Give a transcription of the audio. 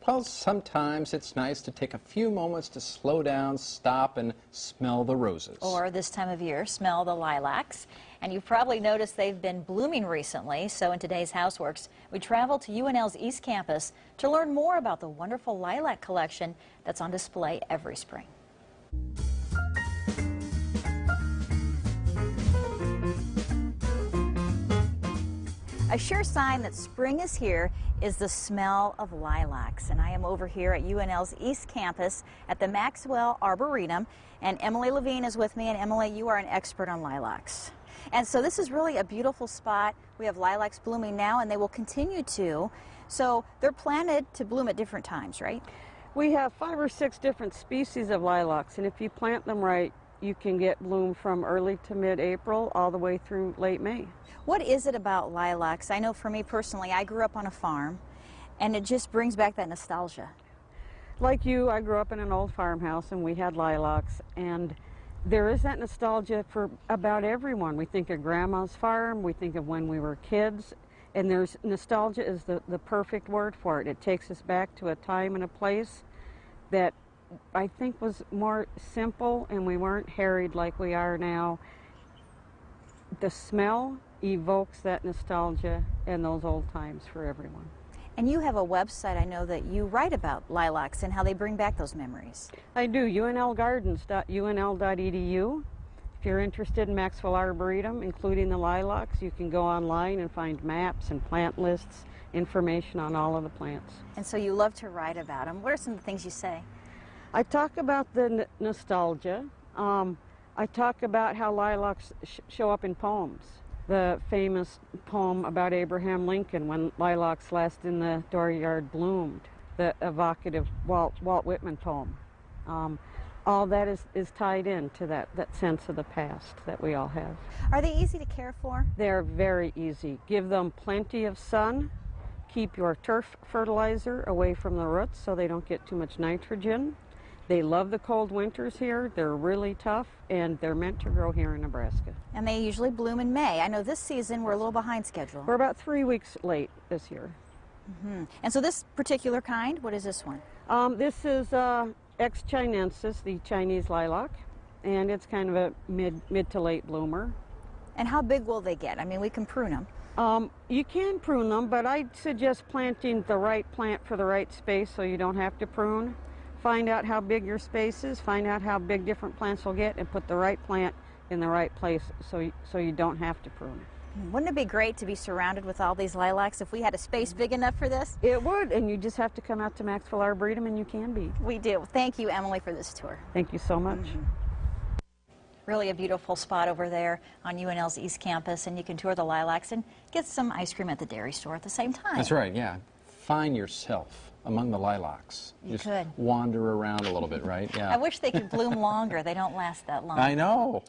Well, sometimes it's nice to take a few moments to slow down, stop, and smell the roses. Or this time of year, smell the lilacs. And you've probably noticed they've been blooming recently. So in today's Houseworks, we travel to UNL's East Campus to learn more about the wonderful lilac collection that's on display every spring. A sure sign that spring is here is the smell of lilacs. And I am over here at UNL's East Campus at the Maxwell Arboretum. And Emily Levine is with me. And Emily, you are an expert on lilacs. And so this is really a beautiful spot. We have lilacs blooming now, and they will continue to. So they're planted to bloom at different times, right? We have 5 or 6 different species of lilacs. And if you plant them right, you can get bloom from early to mid-April all the way through late May. What is it about lilacs? I know for me personally, I grew up on a farm, and it just brings back that nostalgia. Like you, I grew up in an old farmhouse, and we had lilacs, and there is that nostalgia for about everyone. We think of Grandma's farm, we think of when we were kids, and there's nostalgia is the perfect word for it. It takes us back to a time and a place that I think was more simple, and we weren't harried like we are now. The smell evokes that nostalgia and those old times for everyone. And you have a website, I know, that you write about lilacs and how they bring back those memories. I do, unlgardens.unl.edu. If you're interested in Maxwell Arboretum, including the lilacs, you can go online and find maps and plant lists, information on all of the plants. And so you love to write about them. What are some of the things you say? I talk about the nostalgia. I talk about how lilacs show up in poems. The famous poem about Abraham Lincoln, When Lilacs Last in the Dooryard Bloomed, the evocative Walt Whitman poem. All that is tied into that sense of the past that we all have. Are they easy to care for? They're very easy. Give them plenty of sun. Keep your turf fertilizer away from the roots so they don't get too much nitrogen. They love the cold winters here. They're really tough, and they're meant to grow here in Nebraska. And they usually bloom in May. I know this season we're a little behind schedule. We're about 3 weeks late this year. And so this particular kind, what is this one? This is X chinensis, the Chinese lilac, and it's kind of a mid to late bloomer. And how big will they get? I mean, we can prune them. You can prune them, but I'd suggest planting the right plant for the right space so you don't have to prune. Find out how big your space is, find out how big different plants will get, and put the right plant in the right place so you don't have to prune. Wouldn't it be great to be surrounded with all these lilacs if we had a space big enough for this? It would, and you just have to come out to Maxwell Arboretum, and you can be. We do. Thank you, Emily, for this tour. Thank you so much. Really a beautiful spot over there on UNL's East Campus, and you can tour the lilacs and get some ice cream at the dairy store at the same time. That's right, yeah. Find yourself among the lilacs. You Just could. wander around a little bit, right? Yeah. I wish they could bloom longer. They don't last that long. I know.